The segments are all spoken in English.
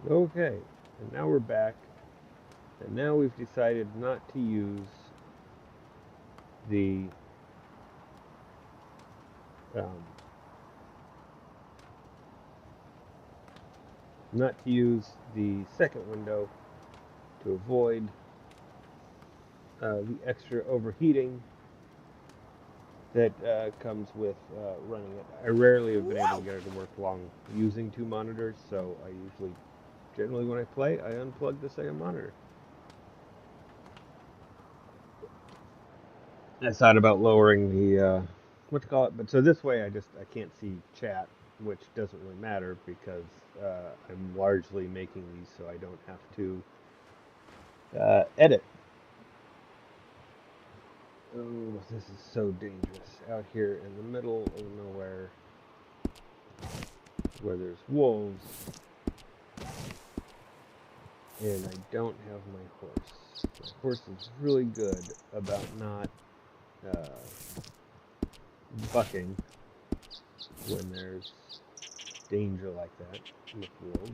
Okay, and now we're back, and now we've decided the um, not to use the second window to avoid the extra overheating that comes with running it. I rarely have been able to get it to work long using two monitors, so generally when I play, I unplug the second monitor. I thought about lowering the what you call it, but so this way I can't see chat, which doesn't really matter because I'm largely making these so I don't have to edit. Oh, this is so dangerous out here in the middle of nowhere where there's wolves, and I don't have my horse. My horse is really good about not uh, bucking when there's danger like that with wolves.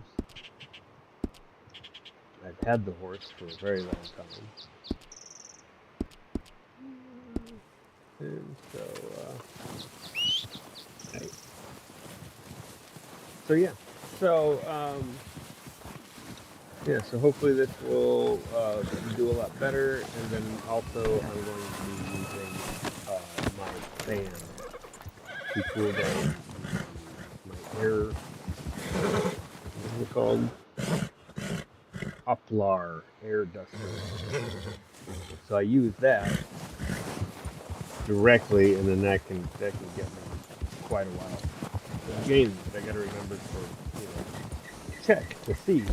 I've had the horse for a very long time. And right. So yeah. So yeah. So hopefully this will do a lot better. And then also I'm going to be using my fan to cool down my air. What is it called? Uplar air duster. So I use that directly, and then that can get me quite a while. Again, I got to remember to check to see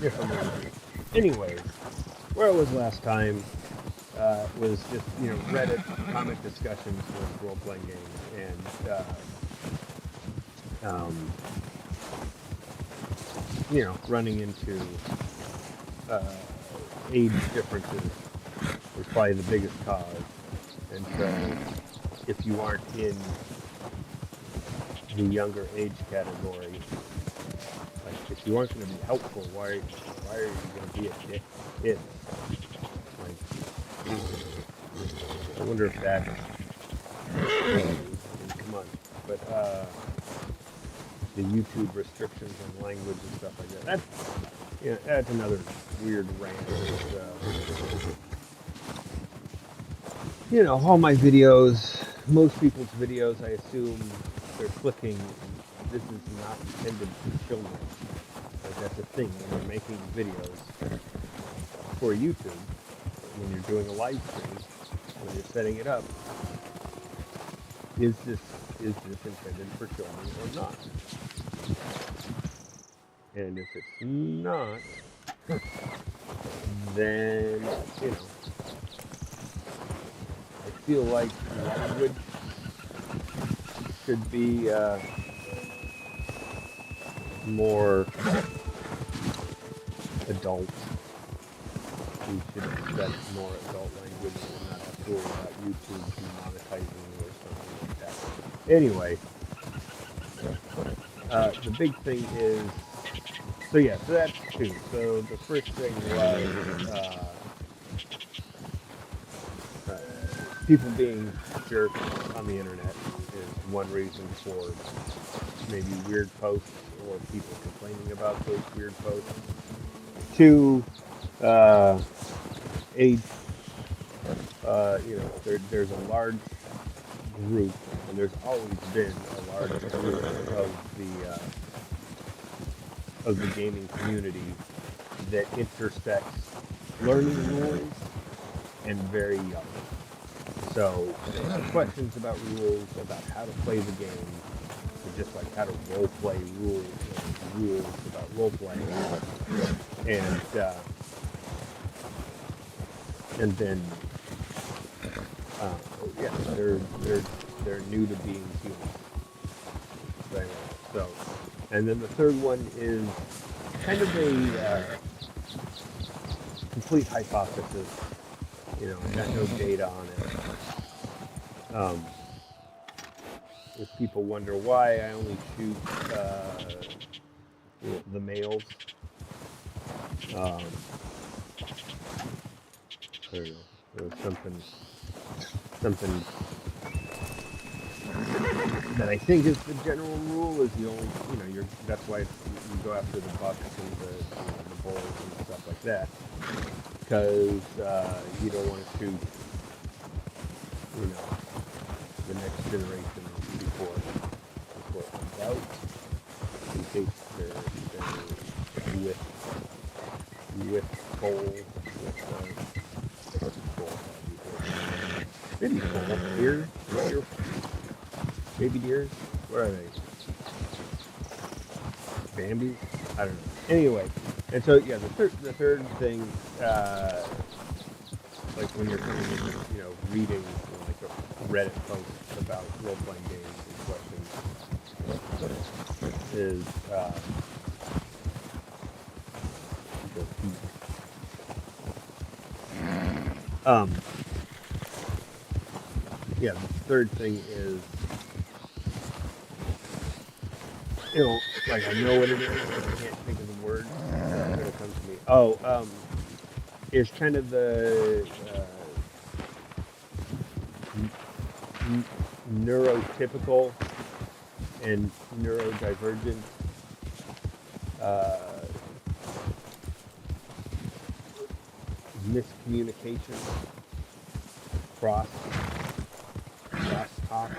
if I'm on. Anyways, where I was last time was just Reddit comment discussions with role playing games and running into uh, age differences was probably the biggest cause. And so, if you aren't in the younger age category, like if you aren't going to be helpful, why are you going to be a kid? Like, I wonder if that. Come on, but the YouTube restrictions on language and stuff like that. That's another weird rant. All my videos, most people's videos, I assume they're clicking. This is not intended for children. Like that's a thing when you're making videos for YouTube. When you're doing a live stream, when you're setting it up, is this intended for children or not? And if it's not, then I feel like language should be more adult. We should expect more adult language and not have to worry about YouTube demonetizing or something like that. Anyway, the big thing is, so that's two. So the first thing was uh, people being jerks on the internet is one reason for maybe weird posts or people complaining about those weird posts. Two, age. There's a large group, and there's always been a large group of the gaming community that intersects learning rules and very young. So questions about rules, about how to play the game, just like how to role play rules, rules about role playing, and then yeah, they're new to being human. So, and then the third one is kind of a complete hypothesis. I got no data on it. If people wonder why I only shoot the males, Um, I don't know. It was something that I think is the general rule is the only, that's why you go after the bucks and the bulls and stuff like that, because you don't want to shoot, the next generation before it comes out, in case they're with coal, maybe coal, deer, baby deers, what are they? Bambi? I don't know. Anyway, and so yeah, the third thing, like when you're coming in, reading like a Reddit post about role playing games and questions is yeah, the third thing is, like I know what it is, but I can't think of the word when it comes to me. Oh, it's kind of the neurotypical and neurodivergent miscommunication, cross talk,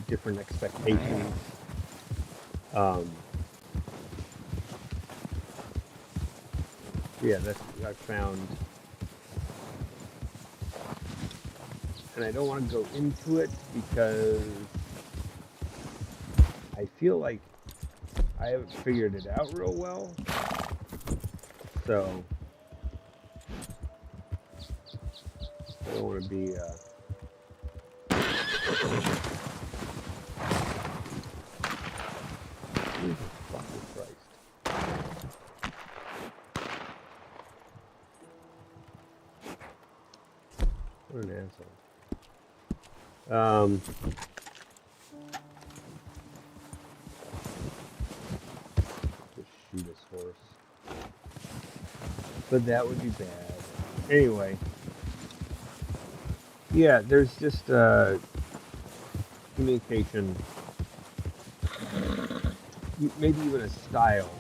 different expectations. Yeah, that's I found, and I don't want to go into it because I feel like I haven't figured it out real well. So I don't want to be. Jesus fucking Christ! What an asshole. Just shoot his horse. But that would be bad. Anyway. Yeah, there's just communication, maybe even a style,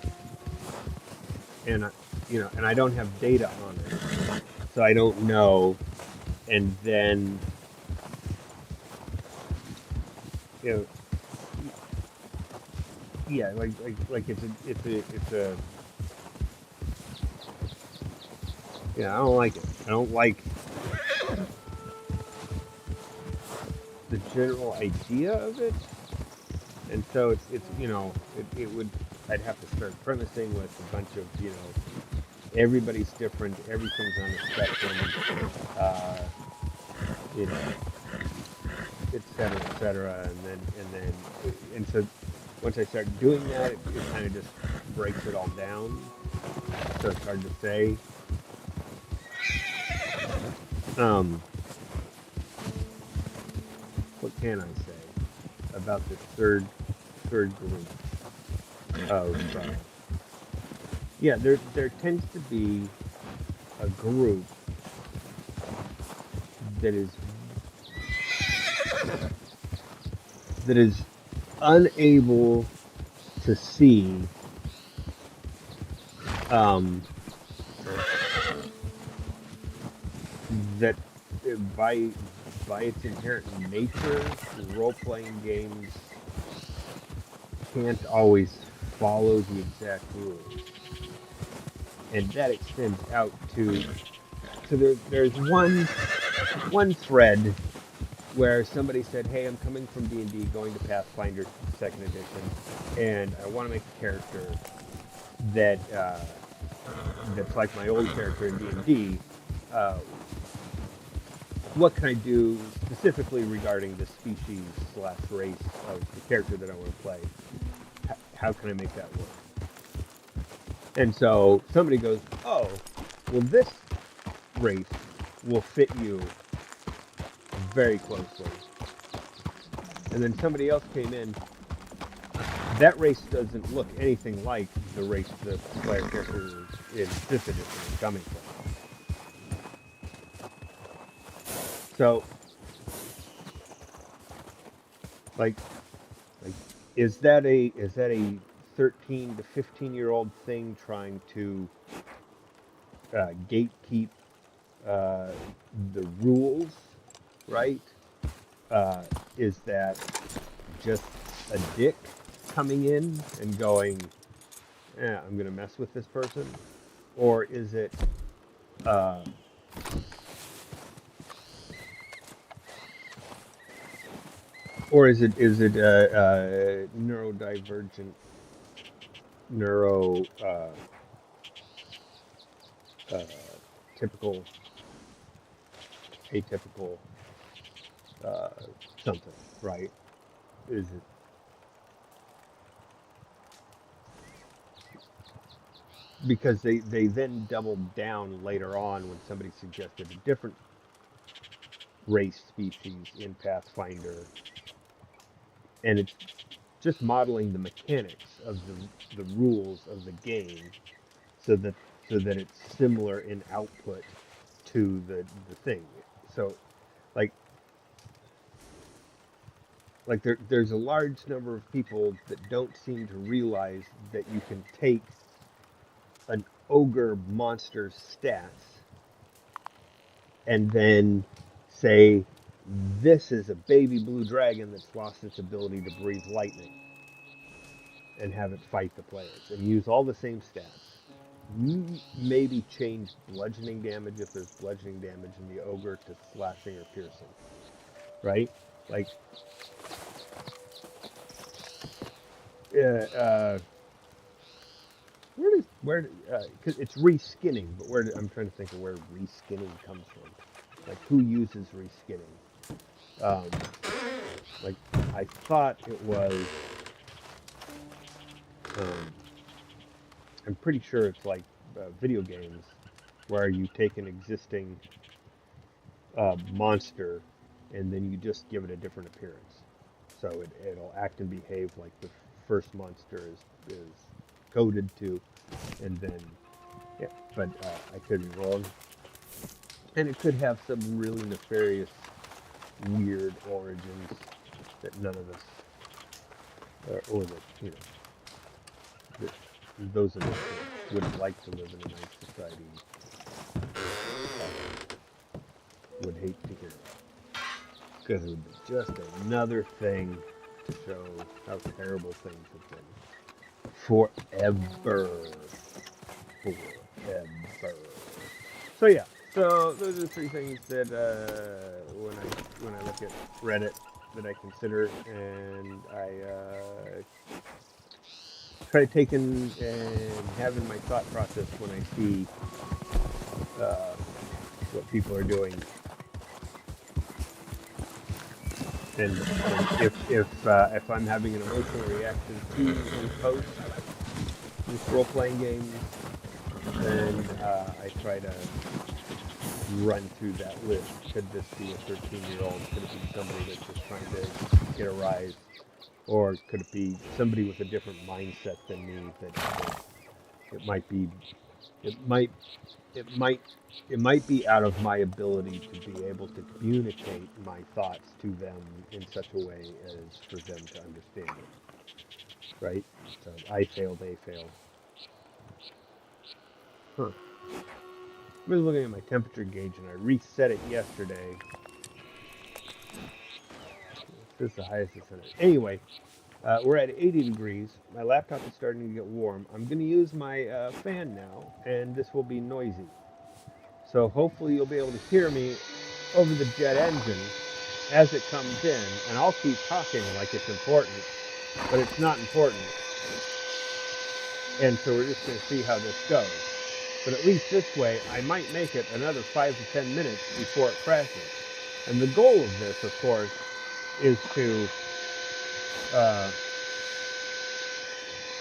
and and I don't have data on it, so I don't know. And then, yeah, like it's a yeah. I don't like it. I don't like the general idea of it, and so it's it would, I'd have to start premising with a bunch of everybody's different, everything's on a spectrum, you know et cetera, and so once I start doing that, it kind of just breaks it all down, so it's hard to say. What can I say about this third group of yeah, there tends to be a group that is unable to see that by its inherent nature, role-playing games can't always follow the exact rules, and that extends out to there's one thread where somebody said, "Hey, I'm coming from D&D, going to Pathfinder 2nd Edition, and I want to make a character that that's like my old character in D&D. What can I do specifically regarding the species/race of the character that I want to play? How can I make that work?" And so somebody goes, "Oh, well, this race will fit you very closely." And then somebody else came in. That race doesn't look anything like the race the player character in 5th edition is coming from. So, like, like, is that a 13 to 15-year-old thing trying to gatekeep uh, the rules, right? Is that just a dick coming in and going, I'm going to mess with this person? Or is it, uh, neurodivergent, neuro, uh, typical, atypical, uh, something, right? Is it because they then doubled down later on when somebody suggested a different race species in Pathfinder, and it's just modeling the mechanics of the rules of the game, so that it's similar in output to the thing. So like there's a large number of people that don't seem to realize that you can take an ogre monster's stats and then say this is a baby blue dragon that's lost its ability to breathe lightning, and have it fight the players and use all the same stats. Maybe change bludgeoning damage if there's bludgeoning damage in the ogre to slashing or piercing, right? Like, uh, because it's reskinning, but I'm trying to think of where reskinning comes from. Like, who uses reskinning? Um, like, I thought it was. Um, I'm pretty sure it's like video games where you take an existing monster and then you just give it a different appearance. So it'll act and behave like the first monster is coded to, and then, yeah, but I could be wrong. And it could have some really nefarious, weird origins that none of us, or that, that those of us that would like to live in a nice society would hate to hear about. Because it would be just another thing to show how terrible things have been forever. Forever. So yeah, so those are the three things that when I look at Reddit that I consider, and I try taking and having my thought process when I see uh, what people are doing, and if I'm having an emotional reaction to a post, this role playing game, then I try to run through that list. Could this be a 13-year-old? Could it be somebody that's just trying to get a rise? Or could it be somebody with a different mindset than me that it might be it might it might it might be out of my ability to be able to communicate my thoughts to them in such a way as for them to understand it. Right? So I failed, they failed. Huh. I was looking at my temperature gauge and I reset it yesterday. This is the highest it's ever. Anyway, we're at 80 degrees. My laptop is starting to get warm. I'm going to use my fan now, and this will be noisy. So hopefully you'll be able to hear me over the jet engine as it comes in, and I'll keep talking like it's important, but it's not important. And so we're just going to see how this goes. But at least this way, I might make it another 5 to 10 minutes before it crashes. And the goal of this, of course, is to, uh,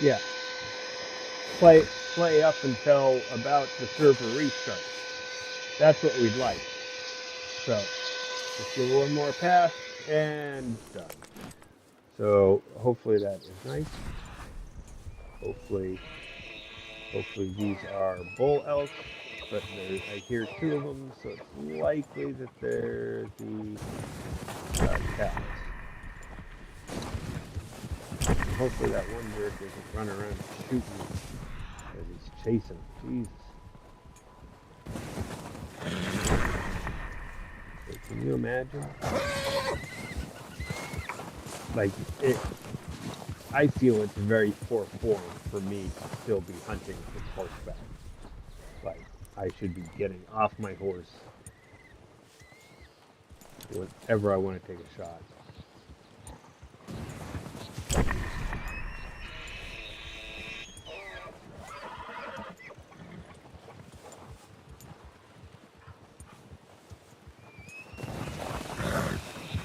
yeah, play up until about the server restarts. That's what we'd like. So, just give one more pass, and done. So, hopefully that is nice. Hopefully Hopefully these are bull elk, but I hear two of them, so it's likely that they're the cows. And hopefully that one jerk isn't running around shooting as he's chasing. Jesus. So can you imagine? Like, I feel it's very poor form for me to still be hunting from horseback. Like, I should be getting off my horse whenever I want to take a shot.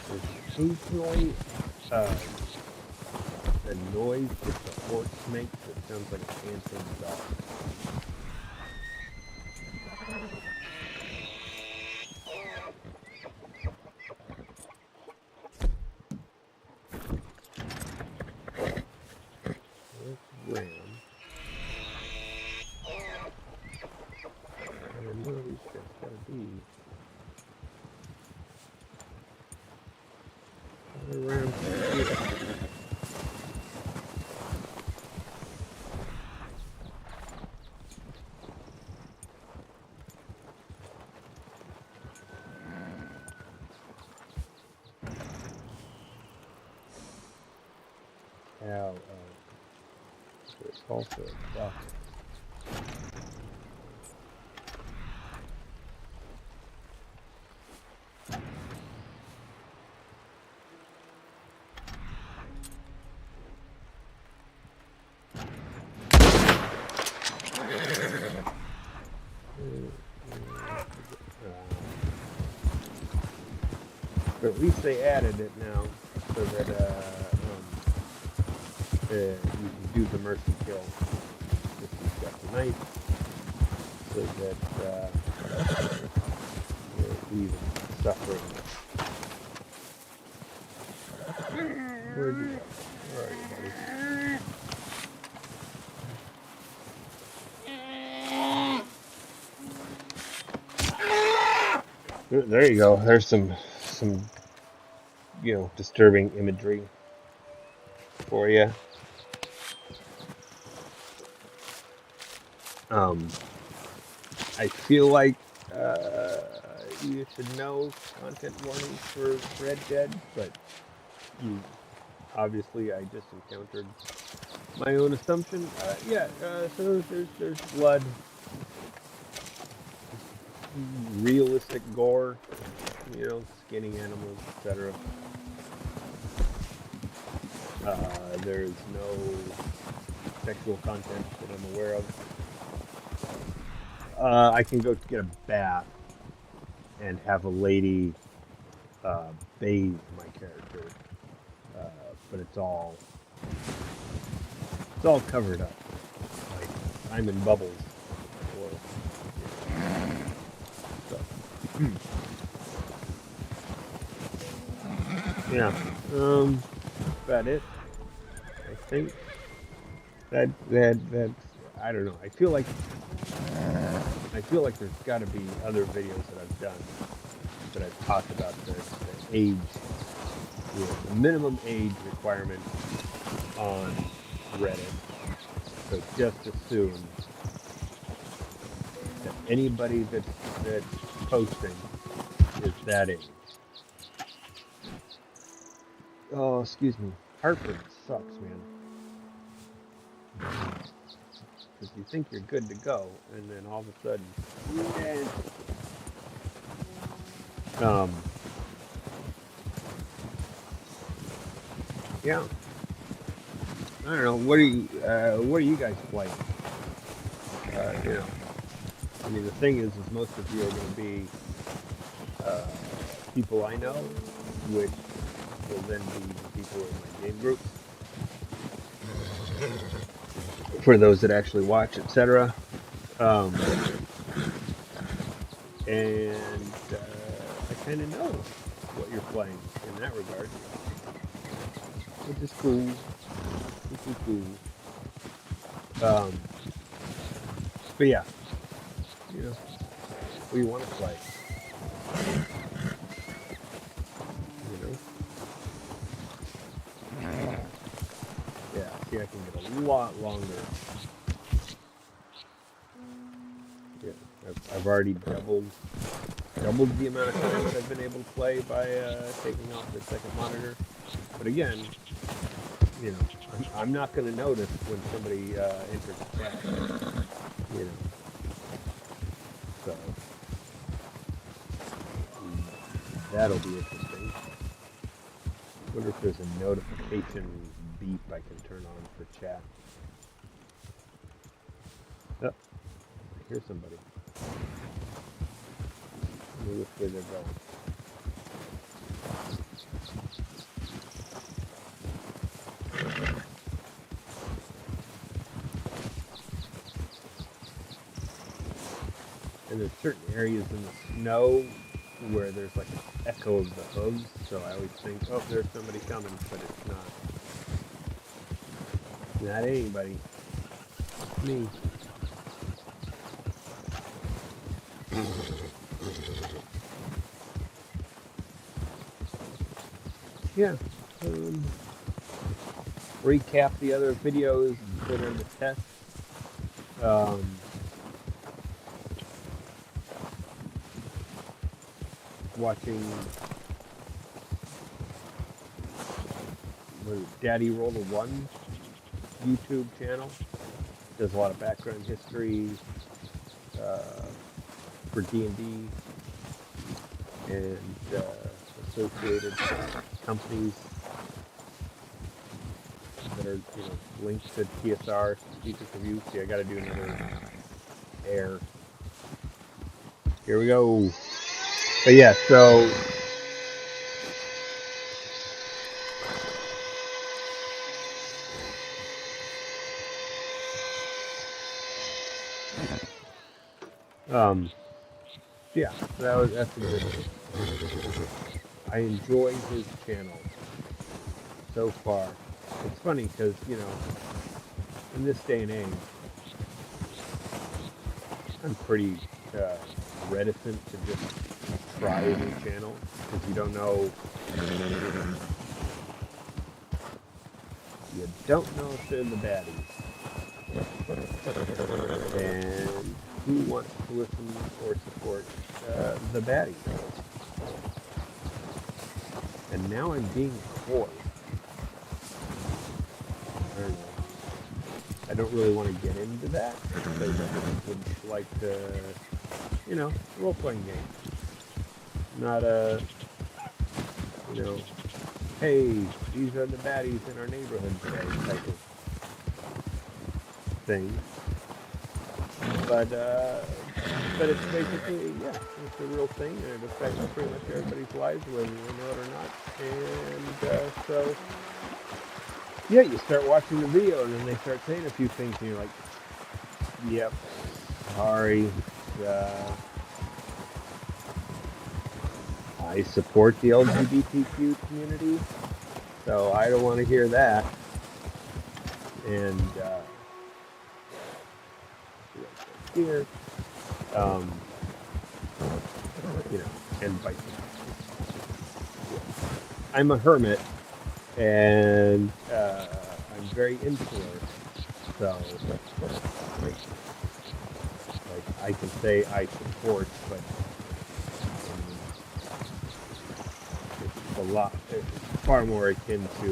There's occasionally a noise that the horse makes that sounds like a panting dog. There's ram. I don't know these guys gotta be. Around here. Cow. There's also a duck. But at least they added it now, so that you can do the mercy kill if you've got the knife, so that you're even suffering. Where'd you go? Where are you, buddy? There you go. There's some disturbing imagery for you. I feel like you should know content warnings for Red Dead, but obviously I just encountered my own assumption. So there's blood, realistic gore, skinning animals, etc. There's no sexual content that I'm aware of. I can go get a bath and have a lady bathe my character, but it's all covered up. Like I'm in bubbles, or so. Yeah, that's about it. I think that I don't know. I feel like there's got to be other videos that I've done that I've talked about the age, the minimum age requirement on Reddit. So just assume that anybody that's posting is that age. Oh, excuse me. Heartburn sucks, man. Because you think you're good to go, and then all of a sudden, yeah. I don't know. What are you guys playing? I mean, the thing is most of you are going to be people I know, which will then be the people in my game group. For those that actually watch, etc. And I kind of know what you're playing in that regard, which is cool. But yeah, you know, we want to play. You know. Yeah. See, I can get a lot longer. Yeah. I've already doubled the amount of time that I've been able to play by taking off the second monitor. But again, you know, I'm not going to notice when somebody enters the chat. You know, so that'll be interesting. I wonder if there's a notification beep I can turn on for chat. Oh, I hear somebody. Let me look where they're going. And there's certain areas in the snow where there's like an echo of the hooves, so I always think, oh, there's somebody coming, but it's not. Not anybody. It's me. Yeah. Recap the other videos that are in the test. Watching Daddy Roller 1 YouTube channel. Does a lot of background history for D&D and associated companies that are, you know, linked to TSR, Strategic Review. See, I got to do another air. Here we go. But yeah, so yeah, that's a good one. I enjoy his channel so far. It's funny because, you know, in this day and age, I'm pretty reticent to just try a new channel because you don't know if they're the baddies, and who wants to listen or support the baddies. And now I'm being coy. I don't know. I don't really want to get into that because I just would like to, you know, role-playing game. Not a, you know, hey, these are the baddies in our neighborhood today type of thing. But it's basically, yeah, it's a real thing, and it affects pretty much everybody's lives, whether they know it or not. And so, yeah, you start watching the video, and then they start saying a few things, and you're like, yep, sorry. I support the LGBTQ community, so I don't want to hear that. And here, you know, and vice versa. I'm a hermit, and I'm very insular, so like I can say I support, but it's far more akin to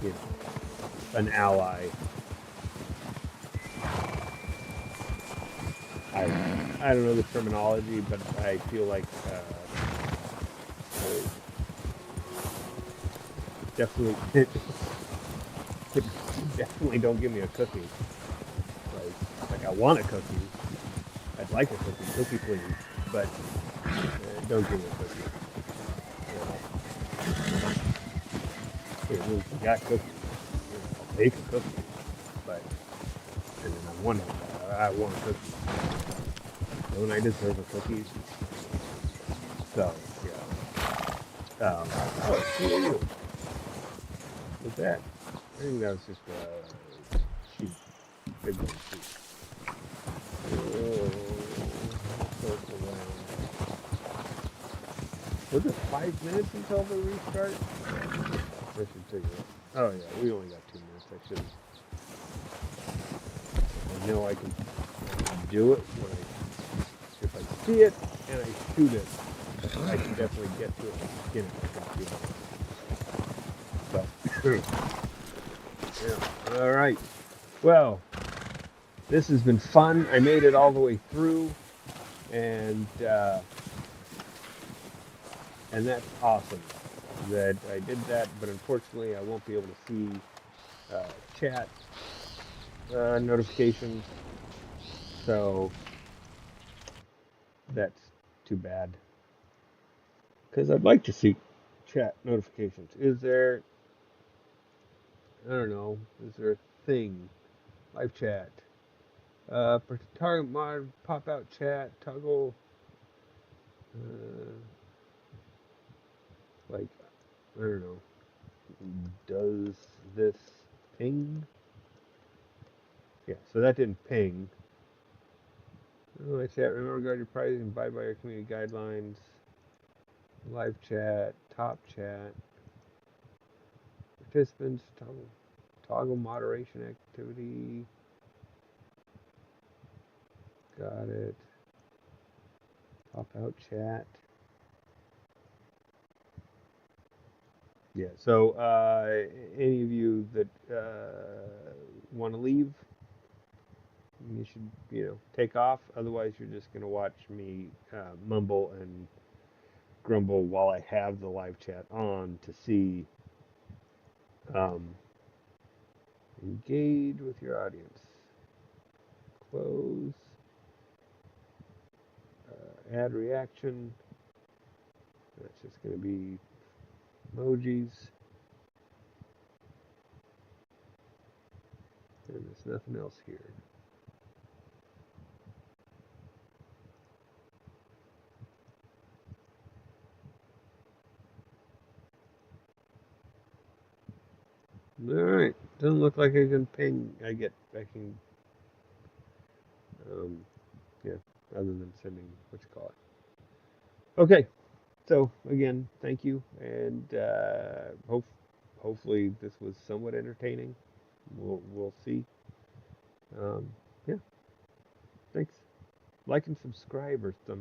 you know, an ally. I don't know the terminology, but I feel like definitely don't give me a cookie. Like I want a cookie. I'd like a cookie please, but don't give me a cookie. You got cookies. You know, I'll take a cookie, but and then I want a cookie. Don't I deserve a cookie? So yeah. Who are you? What's that? I think that was just a sheep. Big one sheep. Oh, close around. Was it 5 minutes until the restart? I should figure it. Oh yeah, we only got 2 minutes. I should. I know I can do it when if I see it and I shoot it. I can definitely get to it and skin it. I can feel it. But yeah. All right. Well, this has been fun. I made it all the way through, and that's awesome that I did that. But unfortunately, I won't be able to see chat notifications, so that's too bad. Because I'd like to see chat notifications. Is there? I don't know. Is there a thing? Live chat. For target mod, pop out chat, toggle. Uh, like I don't know. Does this ping? Yeah, so that didn't ping. Live chat. Remember, guard your privacy and abide by your community guidelines. Live chat, top chat, participants, toggle moderation activity. Got it. Pop out chat. Yeah. So any of you that want to leave, you should take off. Otherwise, you're just gonna watch me mumble and grumble while I have the live chat on to see um, engage with your audience. Close. Add reaction. That's just gonna be emojis. And there's nothing else here. All right. Doesn't look like I can ping. I can. Yeah. Other than sending what you call it. Okay. So again, thank you, and hopefully this was somewhat entertaining. We'll see. Um, yeah. Thanks. Like and subscribe or some